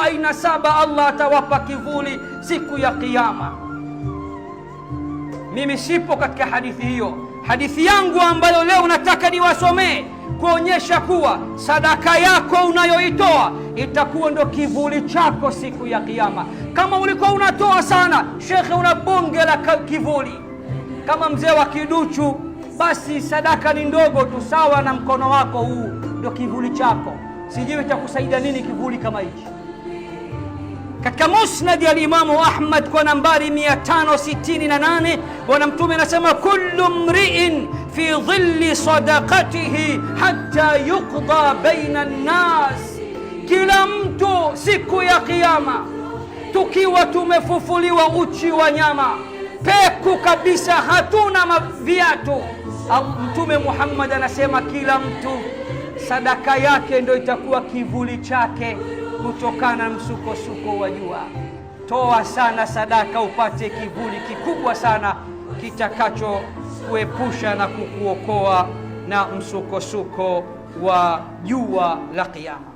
aina 7 Allah atawapa kivuli siku ya Kiyama. Mimi sipo katika hadithi hiyo. Hadithi yangu ambayo leo nataka niwasomee kuonyesha kuwa sadaka yako unayoitoa itakuwa ndo kivuli chako siku ya Kiyama. Kama ulikuwa unatoa sana, shekhe, una bonge la kivuli kama mzee wa kiduchu, basi sadaka ni ndogo tu, sawa na mkono wako huu, ndo kivuli chako. Sijui itakusaidia nini kivuli kama hichi. Katika Musnad ya Imamu Ahmad kwa nambari 568, Bwana Mtume anasema kullu mri'in fi dhilli sadaqatihi hatta yuqda baina an-nas. Kila mtu siku ya Kiyama tukiwa tumefufuliwa uchi wa nyama, peku kabisa, hatuna viatu, Mtume Muhammad anasema kila mtu sadaka yake ndio itakuwa kivuli chake kutokana na msukosuko wa jua. Toa sana sadaka upate kivuli kikubwa sana kitakacho kuepusha na kukuokoa na msukosuko wa jua la Kiyama.